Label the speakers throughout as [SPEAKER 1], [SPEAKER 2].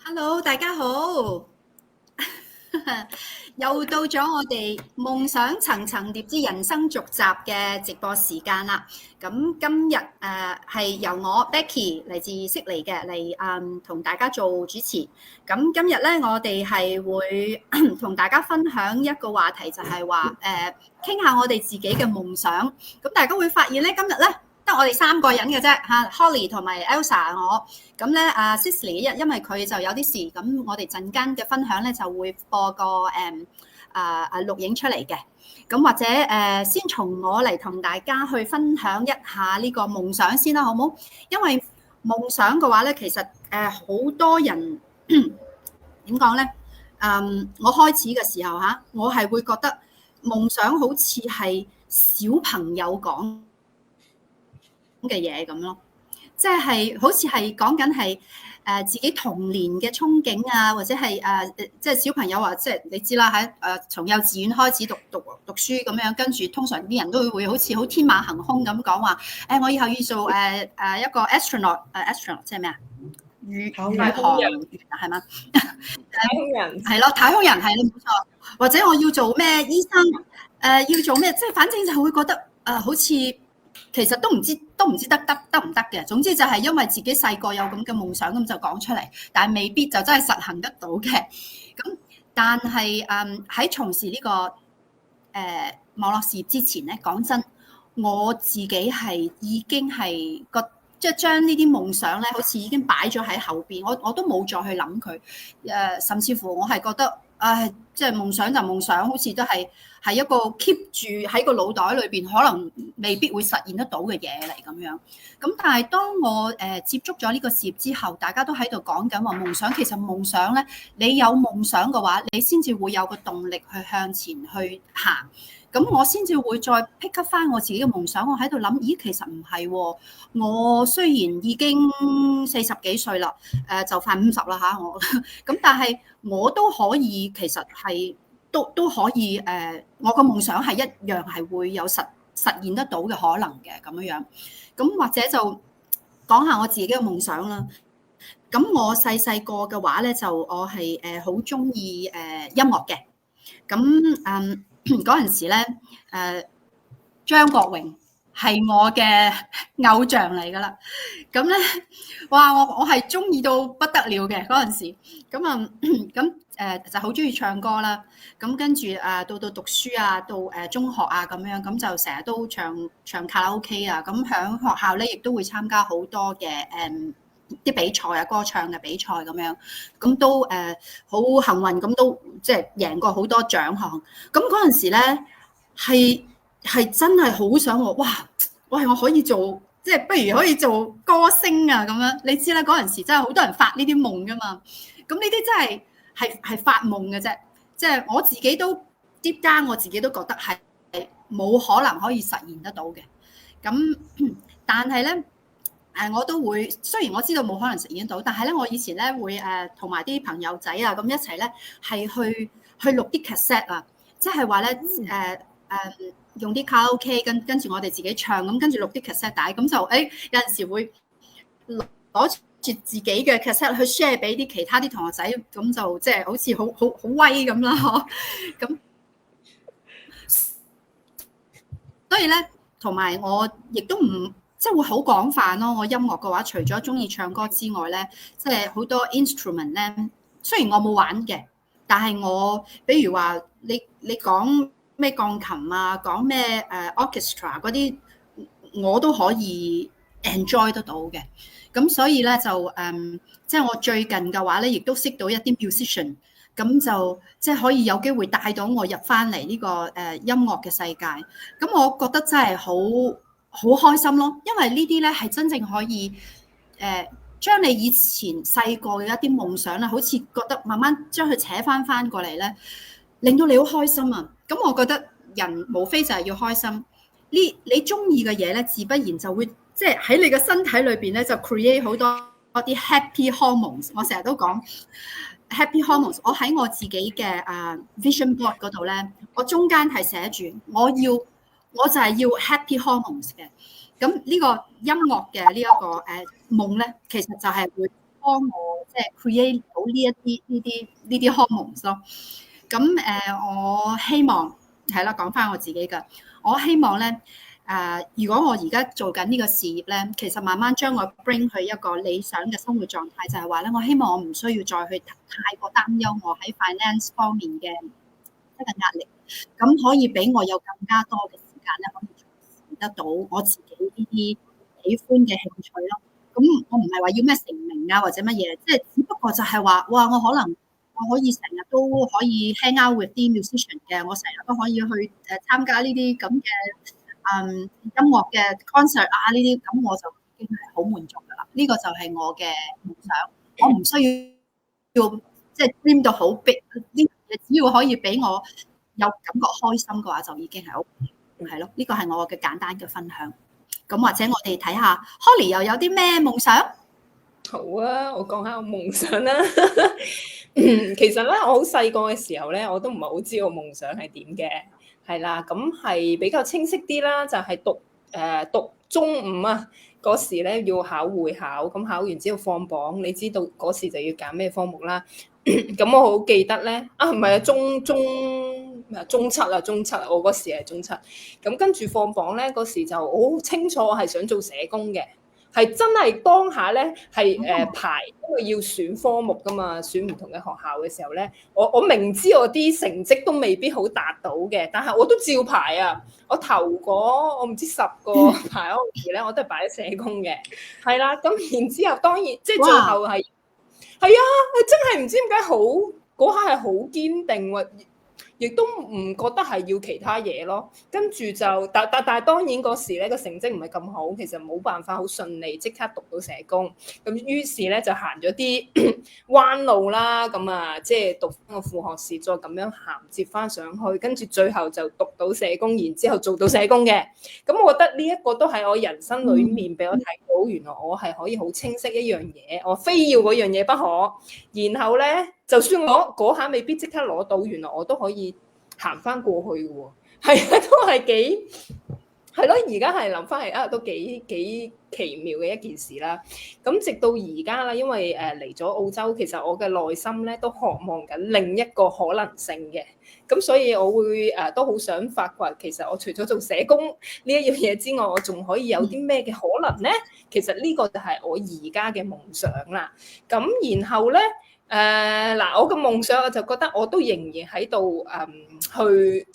[SPEAKER 1] Hello，大家好，又到咗我哋夢想層層疊之人生續集嘅直播時間啦。咁今日係由我 Becky 嚟自悉尼嘅嚟同大家做主持。咁今日咧，我哋係會同大家分享一個話題，就係話傾下我哋自己嘅夢想。咁大家會發現咧，今日咧得我哋3個人嘅啫嚇 ，Holly 同埋 Elsa 我。咁咧Cicely 因為佢就有啲事，咁我哋陣間嘅分享咧就會播個錄影出嚟嘅。咁或者先從我嚟同大家去分享一下呢個夢想先啦，好冇？因為夢想嘅話咧，其實好多人點講咧？我開始嘅時候嚇，我係會覺得夢想好似係小朋友講嘅嘢咁咯。即係好似係講緊係自己童年嘅憧憬啊，或者係即係小朋友話，即係你知啦，喺從幼稚園開始讀書咁樣，跟住通常啲人都會好似好天馬行空咁講話，我以後要做一個 astronaut 即係咩啊？宇航員係嘛？
[SPEAKER 2] 太空人
[SPEAKER 1] 係咯，太空人係咯，冇錯。或者我要做咩醫生？要做咩？即係反正就會覺得好似其實都唔知得唔得嘅。總之就係因為自己細個有咁嘅夢想，咁就講出嚟，但係未必就真係實行得到嘅。咁但係喺從事呢個網絡事業之前咧，講真，我自己係已經係即係將呢啲夢想咧，好似已經擺咗喺後邊，我都冇再去諗佢。甚至乎我係覺得，即係夢想就夢想，好似都係一個 keep 住喺個腦袋裏邊，可能未必會實現得到嘅嘢嚟咁樣。咁但係當我接觸咗呢個事業之後，大家都喺度講緊話夢想。其實夢想咧，你有夢想嘅話，你先至會有個動力去向前去行。咁我先至會再 pick up 翻我自己嘅夢想。我喺度諗，咦，其實唔係喎。我雖然已經40幾歲啦，就快50啦嚇我。咁但係我都可以，其實係都可以我個夢想係一樣係會有實現得到嘅可能嘅咁樣。咁或者就講下我自己嘅夢想啦。咁我細個嘅話咧，就我係好中意音樂嘅。咁嗰陣時咧，張國榮係我嘅偶像嚟噶啦。咁咧，哇！我係中意到不得了嘅嗰陣時。咁就好中意唱歌啦。咁跟住到讀書啊，到中學啊咁樣，咁就成日都唱卡拉 OK 啊。咁喺學校咧，亦都會參加好多嘅啲比賽啊，歌唱嘅比賽咁樣，咁都好幸運，咁都即係贏過好多獎項。咁嗰陣時咧，係真係好想哇！我可以做，即係不如可以做歌星啊咁樣。你知啦，嗰陣時真係好多人發呢啲夢噶嘛。咁呢啲真係發夢嘅啫。即係我自己都啲家，我自己都覺得係冇可能可以實現得到嘅。咁但係咧。我都會，雖然我知道冇可能實現到，但係咧，我以前咧會同埋啲朋友仔啊咁一齊咧，係去錄啲 cassette 啊，即係話咧用啲卡拉 OK 跟住我哋自己唱，咁跟住錄啲 cassette 帶，咁就有陣時會攞住自己嘅 cassette 去 share 俾啲其他啲同學仔，咁就即係好似好威咁啦，嗬，咁所以咧，同埋我亦都唔。即係會好廣泛咯。我音樂嘅話，除咗中意唱歌之外咧，即係好多 instrument 咧。雖然我冇玩嘅，但係我比如話你講咩鋼琴啊，講咩orchestra 嗰啲，我都可以 enjoy 得到嘅。咁所以咧就即係我最近嘅話咧，亦都識到一啲 musician，咁就即係可以有機會帶到我入翻嚟呢個音樂嘅世界。咁我覺得真係好開心咯，因為呢啲咧係真正可以將你以前細個嘅一啲夢想咧，好似覺得慢慢將佢扯翻過嚟咧，令到你好開心啊！咁我覺得人無非就係要開心，你中意嘅嘢咧，自不然就會即係喺你嘅身體裏邊咧，就 create 好多啲 happy hormones。我成日都講 happy hormones。我喺我自己嘅vision board 嗰度咧，我中間係寫住我就係要 happy hormones 嘅。咁呢個音樂嘅呢一個夢咧，其實就係會幫我即係 create 到呢啲 hormones 咯。咁我希望係啦，講翻我自己嘅，我希望咧如果我而家做緊呢個事業咧，其實慢慢將我 bring 去一個理想嘅生活狀態，就係話咧，我希望我唔需要再去太過擔憂我喺 finance 方面嘅一個壓力，咁可以俾我有更加多嘅時間咧，可以從事得到我自己呢啲喜歡嘅興趣咯。咁我唔係話要咩成名啊或者乜嘢，即係只不過就係話，哇！我可能我可以成日都可以 hang out with 啲 musician 嘅，我成日都可以去參加呢啲咁嘅音樂嘅 concert 啊，呢啲咁我就已經係好滿足㗎啦。呢個就係我嘅夢想，我唔需要即係 dream 到好 big 呢樣嘢，只要可以俾我有感覺開心嘅話，就已經係好係咯。呢個係我嘅簡單嘅分享。咁或者我哋睇下 Holly 又有啲咩夢想？
[SPEAKER 2] 好啊，我講下我夢想啦。其實咧，我好細個嘅時候咧，我都唔係好知我夢想係點嘅，係啦，咁係比較清晰啲啦，就係讀中五啊嗰時咧要考會考，咁考完之後放榜，你知道嗰時就要揀咩科目啦。咁我好記得咧，唔係啊，中七啊，我嗰時係中七，咁跟住放榜咧嗰時就好清楚，我係想做社工嘅。係真係當下咧，係排，因為要選科目噶嘛，選唔同嘅學校嘅時候咧，我明知我啲成績都未必好達到嘅，但係我都照排啊！我投過我唔知10個排嗰時咧，我都係擺喺社工嘅，係啦。咁然之後當然即係最後係啊，真係唔知點解好嗰下係好堅定喎。亦都唔覺得係要其他嘢咯，跟住就但係當然嗰時咧個成績唔係咁好，其實冇辦法好順利即刻讀到社工，咁於是咧就行咗啲彎路啦，咁啊即係讀翻個副學士，再咁樣銜接翻上去，跟住最後就讀到社工，然之後做到社工嘅。咁我覺得呢一個都係我人生裏面俾我睇到，原來我係可以好清晰一樣嘢，我非要嗰樣嘢不可，然後咧。就算我嗰下未必即刻攞到，原來我都可以行翻過去嘅喎，係啊，都係幾係咯。而家係諗翻係都幾奇妙嘅一件事啦。咁直到而家啦，因為嚟咗澳洲，其實我嘅內心咧都渴望緊另一個可能性嘅。咁所以我會都好想發掘，其實我除咗做社工呢一樣嘢之外，我仲可以有啲咩嘅可能咧？其實呢個就係我而家嘅夢想啦。咁然後咧。我嘅夢想我就覺得我都仍然喺度去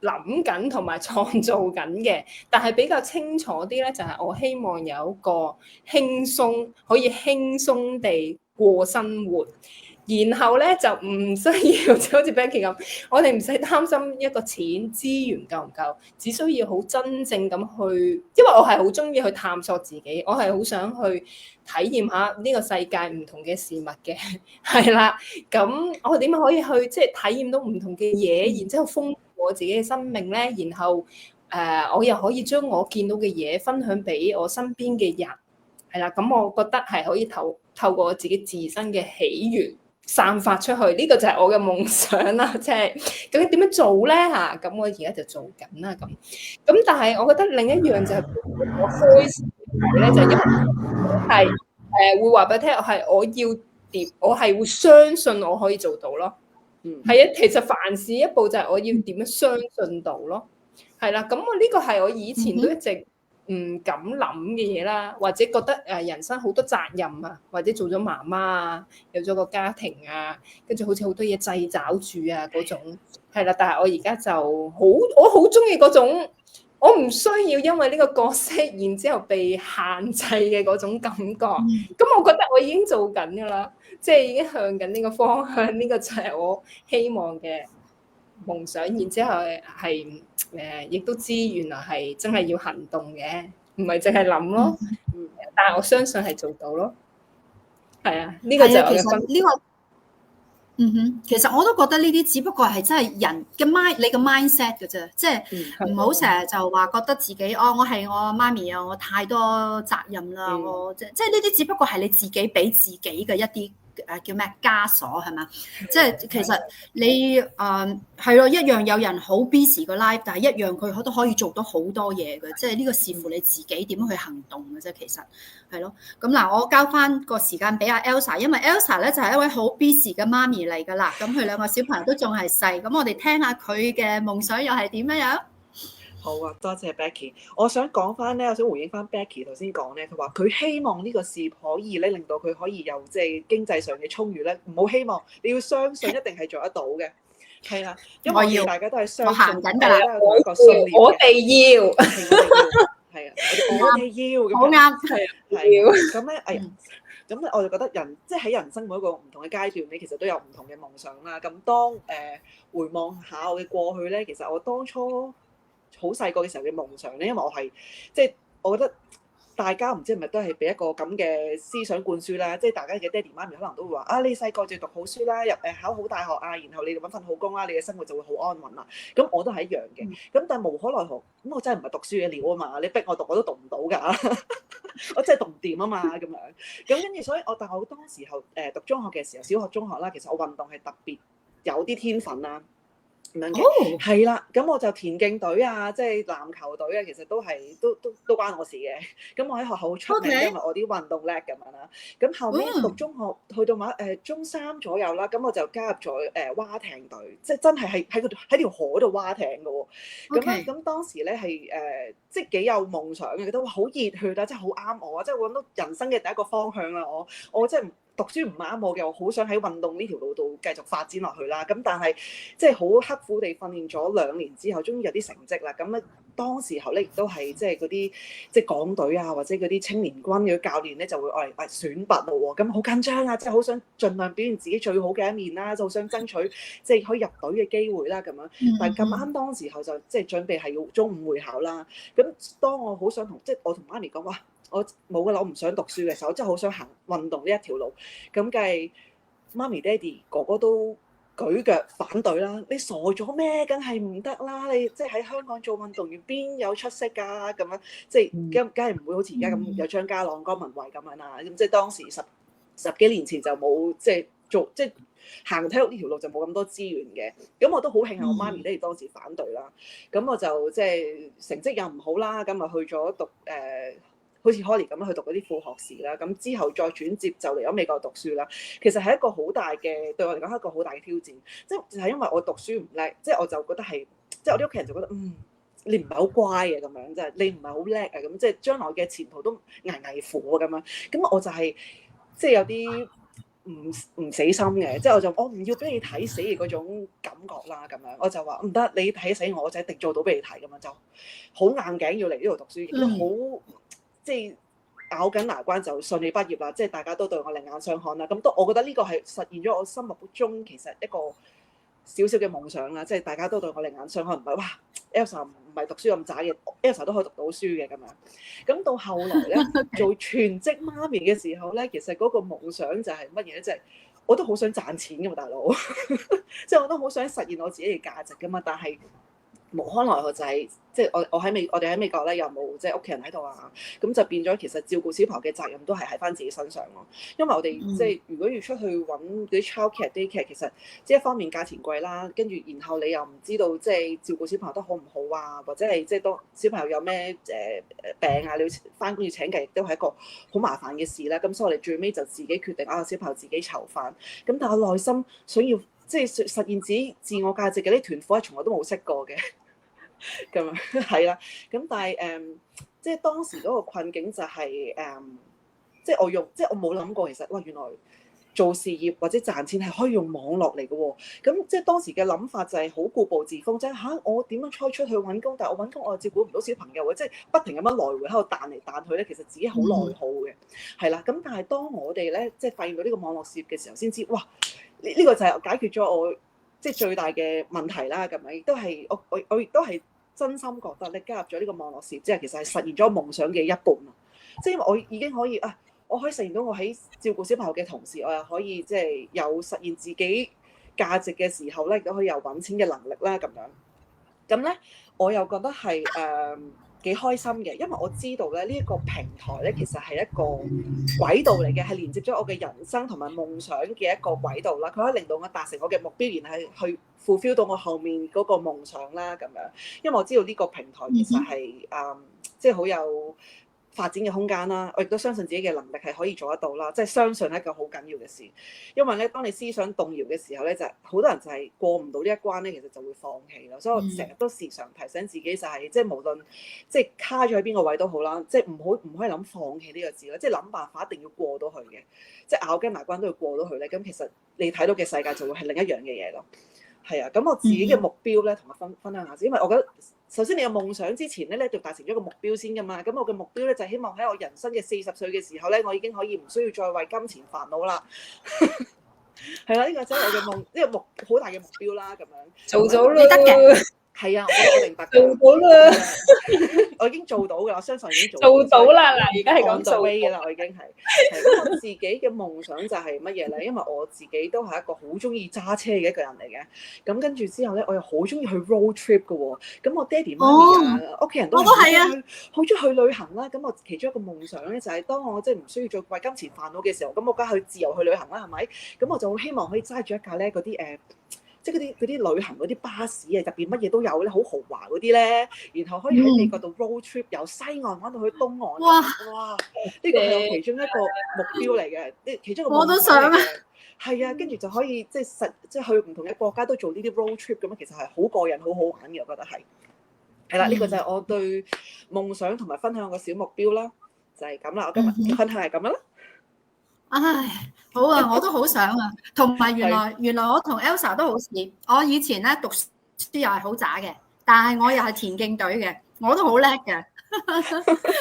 [SPEAKER 2] 諗緊同埋創造緊嘅，但係比較清楚啲咧，就係我希望有一個可以輕鬆地過生活。然後咧就唔需要，就好似 Becky 咁，我哋唔使擔心一個錢資源夠唔夠，只需要好真正咁去，因為我係好中意去探索自己，我係好想去體驗下呢個世界唔同嘅事物嘅，係啦。咁我點樣可以去即係體驗到唔同嘅嘢，然之後豐富我自己嘅生命咧？然後我又可以將我見到嘅嘢分享俾我身邊嘅人，係啦。咁我覺得係可以透過我自己自身嘅喜悅散發出去，呢個就係我嘅夢想啦。即係究竟點樣做咧嚇？咁我而家就做緊啦咁。咁但係我覺得另一樣就係我開始咧，就因為係會話俾你聽，我係會相信我可以做到咯。係啊，其實凡事一步就係我要點樣相信到咯。係啦，咁我呢個係我以前都一直唔敢諗嘅嘢啦，或者覺得人生好多責任啊，或者做咗媽媽啊，有咗個家庭啊，跟住好似好多嘢掣肘住啊嗰種，係啦。但係我而家就我好中意嗰種，我唔需要因為呢個角色然之後被限制嘅嗰種感覺。咁我覺得我已經做緊㗎啦，即係已經向緊呢個方向，呢個就係我希望嘅夢想。然之後係亦都知原來係真係要行動嘅，唔係淨係諗咯。但係我相信係做到咯。係啊，呢個就係我嘅分。
[SPEAKER 1] 呢個其實我都覺得呢啲只不過係真係人嘅你嘅 mindset 嘅啫，即係唔好成日就話覺得自己我係我媽咪啊，我太多責任啦，我即係呢啲只不過係你自己俾自己嘅一啲叫咩枷鎖係嘛？即係其實你係咯，一樣有人好 busy 個 life，但係一樣佢都可以做到好多嘢嘅，即係呢個視乎你自己點樣去行動嘅啫。其實係咯，咁嗱，我交翻個時間俾阿 Elsa，因為 Elsa 咧就係一位好 busy 嘅媽咪嚟㗎啦。咁佢兩個小朋友都仲係細，咁我哋聽下佢嘅夢想又係點樣樣？
[SPEAKER 3] 好啊，多謝 Becky。我想講翻咧，我想回應翻 Becky 頭先講咧，佢話佢希望呢個事可以咧令到佢可以有即係經濟上嘅充裕咧。唔好希望，你要相信一定係做得到嘅。係啦，因為大家都係相信，
[SPEAKER 1] 我行緊㗎啦，
[SPEAKER 3] 都有同一個信念嘅。
[SPEAKER 2] 我哋要
[SPEAKER 3] 係啊，我哋要
[SPEAKER 1] 好啱，
[SPEAKER 3] 係咁咧，哎呀。咁咧我就覺得即係喺人生每一個唔同嘅階段咧，其實都有唔同嘅夢想啦。咁當回望下我嘅過去咧，其實我當初好細個嘅時候嘅夢想咧，因為我係即係我覺得大家唔知係咪都係俾一個咁嘅思想灌輸啦，即係大家嘅爹哋媽咪可能都會話啊，你細個就讀好書啦，考好大學啊，然後你揾份好工啦，你嘅生活就會好安穩啦。咁我都係一樣嘅。咁但係無可奈何，咁我真係唔係讀書嘅料啊嘛，你逼我讀我都讀唔到㗎，我真係讀唔掂啊嘛咁樣。咁跟住所以但係我當時候讀中學嘅時候，小學中學啦，其實我運動係特別有啲天分啦。咁樣嘅係啦，咁我就田徑隊啊，即係籃球隊啊，其實都關我事嘅。咁我喺學校好出名，因為我啲運動叻咁樣啦。咁後尾讀中學，去到中三左右啦，咁我就加入咗蛙艇隊，即係真係喺條河度蛙艇嘅喎。咁當時咧係即係幾有夢想嘅，覺得好熱血啊，即係好啱我啊，即係揾到人生嘅第一個方向啦。我真係讀書唔啱我嘅，我好想喺運動呢條路度繼續發展落去啦。咁但係即係好刻苦地訓練咗2年之後，終於有啲成績啦。咁咧當時候咧亦都係即係嗰啲即係港隊啊，或者嗰啲青年軍嘅教練咧就會嚟選拔咯喎。咁好緊張啊，即係好想盡量表現自己最好嘅一面啦，就好想爭取即係可以入隊嘅機會啦咁樣。但係咁啱當時候就即係準備係要中五會考啦。咁當我好想即係我同媽咪講話，我冇㗎啦，我唔想讀書嘅時候，我真係好想行運動呢一條路。咁梗係媽咪、爹哋、哥哥都舉腳反對啦！你傻咗咩？梗係唔得啦！你即係喺香港做運動員，邊有出息㗎？咁樣即係梗係唔會好似而家咁有張家朗、江文慧咁樣啦。咁即係當時十幾年前就冇即係行體育呢條路就冇咁多資源嘅。咁我都好慶幸我媽咪、爹哋當時反對啦。咁我就即係成績又唔好啦，咁啊去咗讀好似 Holly 咁樣去讀嗰啲副學士啦，咁之後再轉接就嚟咗美國讀書啦。其實係一個好大嘅，對我嚟講係一個好大嘅挑戰。即係因為我讀書唔叻，即係我就覺得係，即係我啲屋企人就覺得你唔係好乖嘅咁樣，即係你唔係好叻啊咁，即係將來嘅前途都危乎咁樣。咁我就係即係有啲唔死心嘅，即係我唔要俾你睇死嘅嗰種感覺啦咁樣。我就話唔得，你睇死我就一定做到俾你睇咁樣，就好硬頸要嚟呢度讀書，亦都好。即係咬緊牙關就順利畢業啦，即係大家都對我另眼相看啦。咁我覺得呢個係實現咗我心目中其實一個少少嘅夢想啦。即係大家都對我另眼相看，唔係哇 Elsa 唔係讀書咁渣嘅 Elsa 都可以讀到書嘅咁樣。咁到後來咧做全職媽咪嘅時候咧，其實嗰個夢想就係乜嘢咧？即係我都好想賺錢㗎嘛，大佬。即係我都好想實現我自己嘅價值㗎嘛，但係無可奈何就係即係我哋喺美國咧，又冇即係屋企人喺度啊，咁就變咗其實照顧小朋友嘅責任都係喺翻自己身上咯。因為我哋即係如果要出去揾嗰啲 childcare daycare，其實即係一方面價錢貴啦，跟住然後你又唔知道即係照顧小朋友得好唔好啊，或者係即係當小朋友有咩病啊，你要翻工要請假，亦都係一個好麻煩嘅事啦。咁所以我哋最尾就自己決定小朋友自己籌飯。咁但係我內心想要即係實現自我價值嘅呢團火係從來都冇熄過嘅。咁樣係啦，咁但係即係當時嗰個困境就係即係我冇諗過其實原來做事業或者賺錢係可以用網絡嚟嘅喎。咁即係當時嘅諗法就係好固步自封，即係我點樣出去揾工？但係我揾工我又照顧唔到小朋友嘅，即係不停咁樣來回喺度彈嚟彈去咧，其實自己好內耗嘅。係啦，咁但係當我哋咧即係發現到呢個網絡事業嘅時候，先知呢個就係解決咗我即係最大嘅問題啦。咁樣亦都係我亦都係。真心覺得你加入咗呢個網絡事業之後，其實係實現咗夢想嘅一半啊！即係因為我已經可以我可以實現到我喺照顧小朋友嘅同時，我又可以即係有實現自己價值嘅時候咧，亦都可以有揾錢嘅能力啦咁樣。咁咧，我又覺得係幾開心嘅，因為我知道咧呢一個平台咧其實係一個軌道嚟嘅，係連接咗我嘅人生同埋夢想嘅一個軌道啦。佢可以令到我達成我嘅目標，然後去 fulfill 到我後面嗰個夢想啦咁樣。因為我知道呢個平台其實係即係好有發展嘅空間啦，我亦都相信自己嘅能力係可以做得到啦，即係相信係一個好緊要嘅事。因為咧，當你思想動搖嘅時候咧，就好多人就係過唔到呢一關咧，其實就會放棄啦。所以我成日都時常提醒自己就係、即係無論即係卡咗喺邊個位都好啦，即係唔可以諗放棄呢個字咯，即係諗辦法一定要過到去嘅，即係咬緊牙關都要過到去咧。咁其實你睇到嘅世界就會係另一樣嘅嘢咯。係啊，咁我自己嘅目標咧，同我分享下先，因為我覺得首先你有夢想之前咧，你就達成咗個目標先噶嘛。咁我嘅目標咧就係希望喺我人生嘅40歲嘅時候咧，我已經可以唔需要再為金錢煩惱啦。係啦，呢個真係我嘅夢，呢個好大嘅目標啦。咁樣
[SPEAKER 2] 做咗啦，
[SPEAKER 1] 你得嘅。
[SPEAKER 3] 係啊，我覺得我明白
[SPEAKER 2] 做到啦，
[SPEAKER 3] 我已經做到㗎，我相信已經
[SPEAKER 2] 做到啦。嗱，而家係講做
[SPEAKER 3] 㗎啦，我已經係。咁我自己嘅夢想就係乜嘢咧？因為我自己都係一個好中意揸車嘅一個人嚟嘅。咁跟住之後咧，我又好中意去 road trip 嘅喎。咁我爹哋媽咪啊，屋企人都係好中意去旅行啦。咁我其中一個夢想咧，就係當我即係唔需要再為金錢煩惱嘅時候，咁我梗係去自由去旅行啦，係咪？咁我就好希望可以揸住一架咧嗰啲即係嗰啲旅行嗰啲巴士啊，入邊乜嘢都有咧，好豪華嗰啲咧，然後可以喺美國度 road trip 由西岸玩到去東岸。哇！呢個係我其中一個目標嚟嘅，呢其中一個
[SPEAKER 1] 我都想啊。
[SPEAKER 3] 係啊，跟住就可以即係去唔同嘅國家都做呢啲 road trip 咁樣，其實係好過癮、好好玩嘅，我覺得係。係啦，呢個就係我對夢想同埋分享個小目標啦，就係咁啦。我今日嘅分享係咁樣啦。
[SPEAKER 1] 唉，好啊，我都好想啊。同埋原來我同 Elsa 都好似，我以前咧讀書又係好渣嘅，但係我又係田徑隊嘅，我都好叻嘅。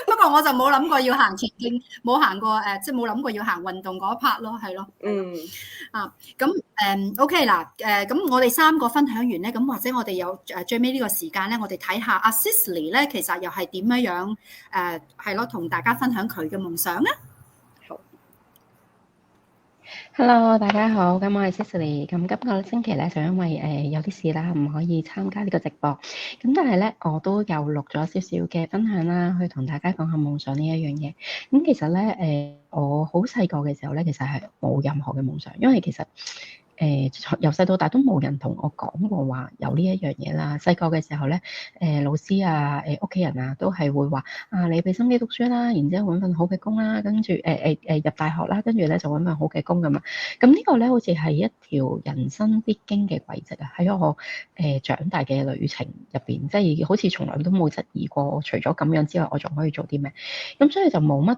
[SPEAKER 1] 不過我就冇諗過要行田徑，冇行過即係冇諗過要行運動嗰一 part 咯，係咯。咁OK 嗱，咁我哋3個分享完咧，咁或者我哋有最尾呢個時間咧，我哋睇下阿 Cicely 咧，其實又係點樣係咯，同大家分享佢嘅夢想啊。
[SPEAKER 4] Hello， 大家好，咁我係 Cicely， 咁今個星期咧就因為有啲事啦，唔可以參加呢個直播，咁但係咧我都有錄咗少少嘅分享啦，去同大家講下夢想呢一樣嘢。咁其實咧我好細個嘅時候咧，其實係冇任何嘅夢想，因為其實由細到大都冇人同我講過話有呢一樣嘢啦。細個嘅時候咧，老師啊、屋企人啊都係會話你俾心機讀書啦，然之後揾份好嘅工啦，跟住入大學啦，跟住咧就揾份好嘅工咁啊。咁呢個咧好似係一條人生必經嘅軌跡啊，喺我長大嘅旅程入邊，即係好似從來都冇質疑過，除咗咁樣之外，我仲可以做啲咩？咁所以就冇乜。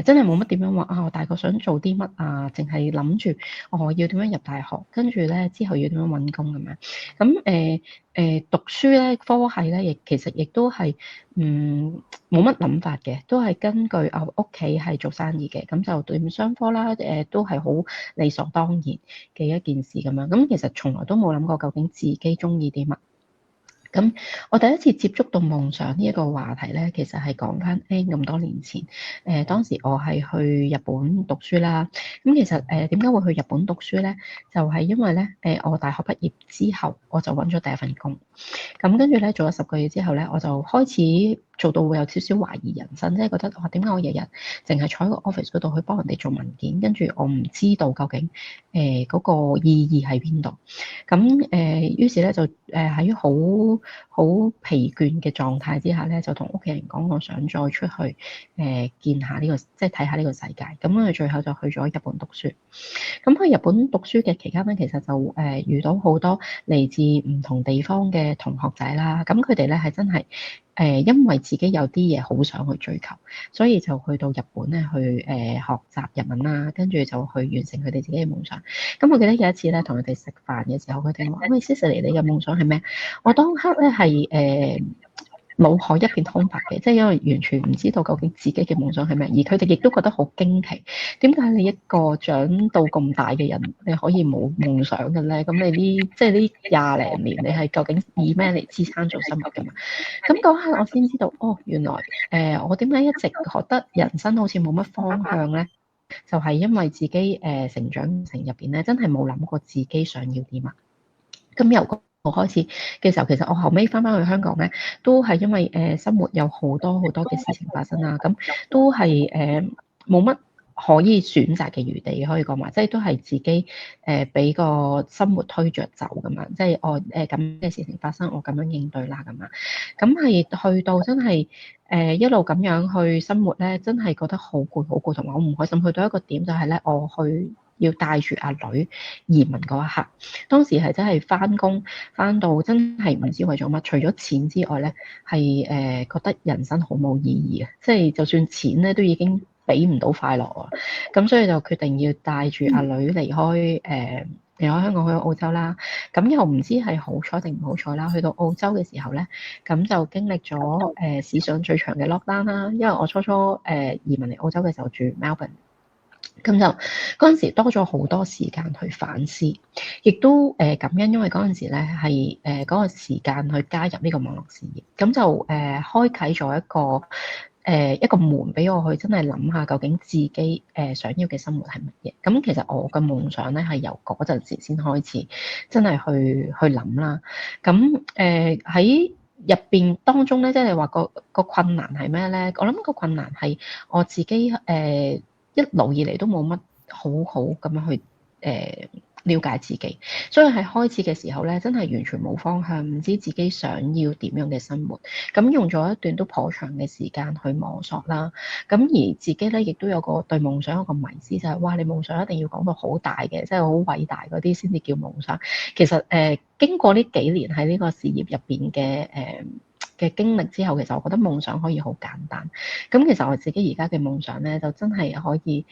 [SPEAKER 4] 真係冇乜點樣話我大個想做啲乜啊？淨係諗住我要點樣入大學，跟住咧之後要點樣揾工咁樣。咁讀書咧科系咧，亦其實亦都係冇乜諗法嘅，都係根據屋企係做生意嘅，咁就讀商科啦。都係好理所當然嘅一件事咁樣。咁其實從來都冇諗過究竟自己中意啲乜。咁我第一次接觸到夢想呢一個話題咧，其實係講翻咁多年前。當時我係去日本讀書啦。咁其實點解會去日本讀書咧？就係因為咧我大學畢業之後，我就揾咗第一份工。咁跟住咧做咗10個月之後咧，我就開始做到會有少少懷疑人生，即係覺得點解我日日淨係坐喺個 office 嗰度去幫人哋做文件，跟住我唔知道究竟嗰個意義喺邊度。咁於是咧就喺好疲倦嘅狀態之下咧，就同屋企人講我想再出去見下呢個，即係睇下呢個世界。咁我哋最後就去咗日本讀書。咁去日本讀書嘅期間咧，其實就遇到好多嚟自唔同地方嘅同學仔啦。咁佢哋咧係真係因為自己有啲嘢好想去追求，所以就去到日本咧去學習日文啦，跟住就去完成佢哋自己嘅夢想。咁我記得有一次咧，同佢哋食飯嘅時候，佢哋話：喂，Cicely，你嘅夢想係咩？我當刻咧係腦海一片空白嘅，即係因為完全唔知道究竟自己嘅夢想係咩，而佢哋亦都覺得好驚奇，點解你一個長到咁大嘅人，你可以冇夢想嘅咧？咁你即係呢20零年，你係究竟以咩嚟支撐做生活嘅嘛？咁嗰刻我先知道，原來我點解一直覺得人生好似冇乜方向咧？就係因為自己成長成入邊咧，真係冇諗過自己想要啲乜。咁由我開始嘅時候，其實我後尾翻去香港咧，都係因為生活有好多嘅事情發生啦，咁都係冇乜可以選擇嘅餘地，可以講話，即係都係自己俾個生活推着走㗎嘛，即係我咁嘅事情發生，我咁樣應對啦咁樣，咁係去到真係一路咁樣去生活咧，真係覺得好攰好攰，同埋我唔開心。去到一個點就係咧，我去要帶住阿女移民嗰一刻，當時係真係翻工翻到真係唔知為咗乜，除咗錢之外咧，係覺得人生好冇意義啊！即係就算錢咧都已經俾唔到快樂啊，咁所以就決定要帶住阿女離開離開香港去澳洲啦。咁又唔知係好彩定唔好彩啦。去到澳洲嘅時候咧，咁就經歷咗史上最長嘅 lockdown 啦。因為我初移民嚟澳洲嘅時候住 Melbourne。咁就嗰陣時多咗好多時間去反思，亦都感恩，因為嗰陣時咧係嗰個時間去加入呢個網絡事業，咁就開啟咗一個門俾我去真係諗下究竟自己想要嘅生活係乜嘢。咁其實我嘅夢想咧係由嗰陣時先開始真係去諗啦。咁喺入邊當中咧，即係話個困難係咩咧？我諗個困難係我自己一路以嚟都冇乜好咁樣去了解自己，所以喺開始嘅時候咧，真係完全冇方向，唔知自己想要點樣嘅生活。咁用咗一段都頗長嘅時間去摸索啦。咁而自己咧，亦都有個對夢想有個迷思，就係哇，你夢想一定要講到好大嘅，即係好偉大嗰啲先至叫夢想。其實經過呢幾年喺呢個事業入邊嘅經歷之後，其實我覺得夢想可以好簡單。咁其實我自己而家嘅夢想咧，就真係可以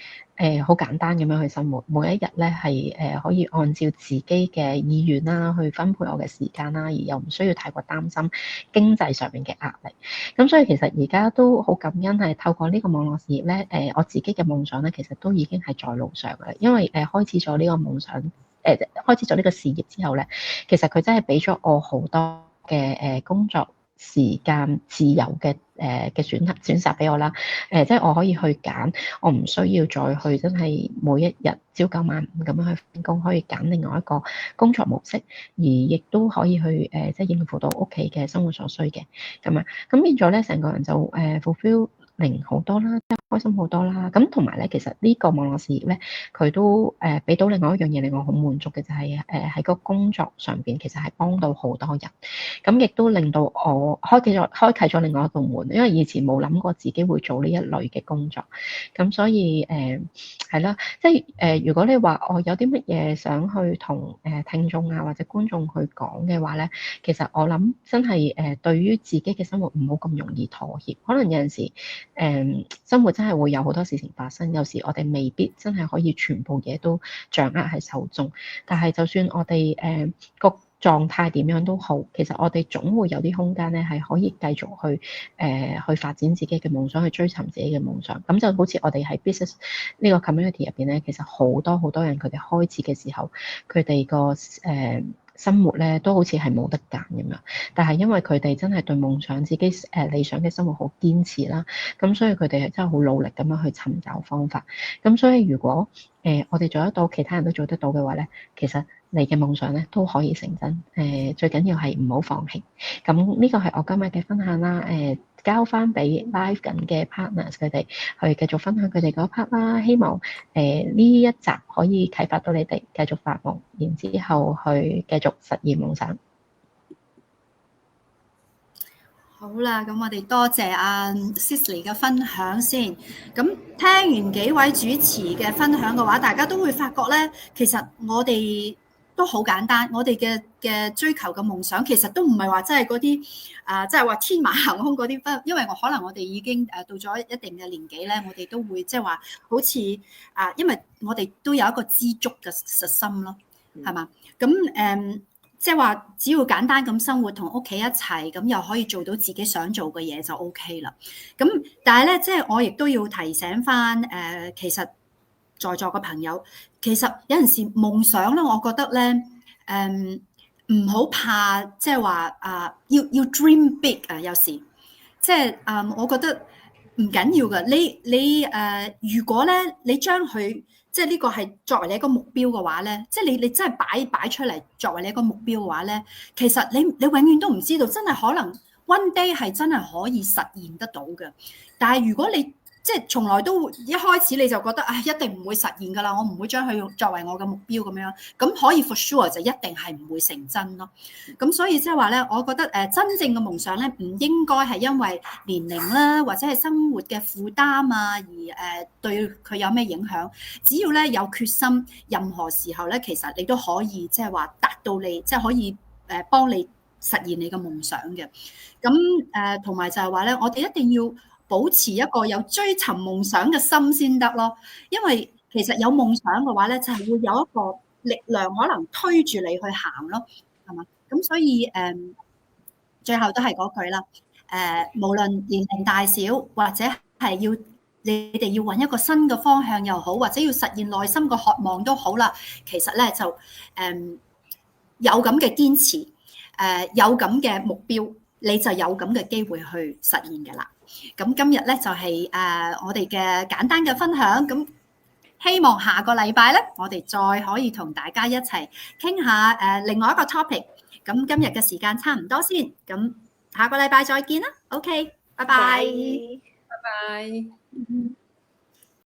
[SPEAKER 4] 好簡單咁樣去生活。每一日咧係可以按照自己嘅意願啦，去分配我嘅時間啦，而又唔需要太過擔心經濟上面嘅壓力。咁所以其實而家都好感恩係透過呢個網絡事業咧，我自己嘅夢想咧，其實都已經係在路上嘅。因為開始咗呢個夢想，開始咗呢個事業之後咧，其實佢真係俾咗我好多嘅工作時間自由嘅選擇俾我啦。即係我可以去揀，我唔需要再去真係每一日朝九晚五咁樣去返工，可以揀另外一個工作模式，而亦都可以去即係應付到屋企嘅生活所需嘅咁樣。咁變咗咧，成個人就fulfill好多啦，開心好多啦。咁同埋咧，其實呢個網絡事業咧，佢都俾到另外一樣嘢令我好滿足嘅，就係喺個工作上邊，其實係幫到好多人。咁亦都令到我開啟咗另外一道門，因為以前冇諗過自己會做呢一類嘅工作。咁所以係啦，即係如果你話我有啲乜嘢想去同聽眾啊或者觀眾去講嘅話咧，其實我諗真係對於自己嘅生活唔好咁容易妥協。可能有陣時生活真係會有好多事情發生，有時我哋未必真係可以全部嘢都掌握喺手中。但係就算我哋個狀態點樣都好，其實我哋總會有啲空間咧，係可以繼續去發展自己嘅夢想，去追尋自己嘅夢想。咁就好似我哋喺 business 呢個 community 入邊咧，其實好多人佢哋開始嘅時候，佢哋個生活咧都好似係冇得揀咁樣，但係因為佢哋真係對夢想、自己理想嘅生活好堅持啦，咁所以佢哋係真係好努力咁樣去尋找方法。咁所以如果我哋做得到，其他人都做得到嘅話咧，其實你嘅夢想咧都可以成真。最緊要係唔好放棄。咁呢個係我今日嘅分享啦。交翻俾 live 緊嘅 partners 佢哋去繼續分享佢哋嗰 part 啦。希望呢一集可以啟發到你哋繼續發夢，然之後去繼續實現夢想。
[SPEAKER 1] 好啦，咁我哋多謝阿 Cicely 嘅分享先。咁聽完幾位主持嘅分享嘅話，大家都會發覺咧，其實我哋都好簡單，我哋嘅追求嘅夢想其實都唔係話真係嗰啲即係話天馬行空嗰啲。因為可能我哋已經到咗一定嘅年紀咧，我哋都會即係話好似因為我哋都有一個知足嘅實心咯，係嘛？咁即係話只要簡單咁生活，同屋企一齊，咁又可以做到自己想做嘅嘢就 OK 啦。咁但係咧，即係我亦都要提醒翻其實在座嘅朋友，其實有陣時夢想咧，我覺得咧唔好怕，即係話要 dream big 啊。有時即係我覺得唔緊要嘅。你如果咧你將佢即係呢個係作為你一個目標嘅話咧，即係你真係擺出嚟作為你一個目標嘅話咧，其實你永遠都唔知道，真係可能 one day 係真係可以實現得到嘅。但係如果你即係從來都一開始你就覺得一定唔會實現㗎啦，我唔會將佢作為我嘅目標咁樣，咁可以 for sure 就一定係唔會成真咯。咁所以即係話咧，我覺得真正嘅夢想咧，唔應該係因為年齡啦，或者係生活嘅負擔啊，而對佢有咩影響。只要咧有決心，任何時候咧，其實你都可以即係話達到你，即係可以幫你實現你嘅夢想嘅。咁同埋就係話咧，我哋一定要保持一個有追尋夢想嘅心先得咯，因為其實有夢想嘅話咧，就係會有一個力量可能推住你去行咯，係嘛？咁所以最後都係嗰句啦，無論年齡大小，或者係你哋要揾一個新嘅方向又好，或者要實現內心嘅渴望都好啦，其實咧就有咁嘅堅持，有咁嘅目標，你就有咁嘅機會去實現嘅啦。咁今日咧就係我哋嘅簡單嘅分享，咁希望下個禮拜咧，我哋再可以同大家一齊傾下另外一個 topic。咁今日嘅時間差唔多先，咁下個禮拜再見啦。OK，拜拜。
[SPEAKER 2] 拜拜。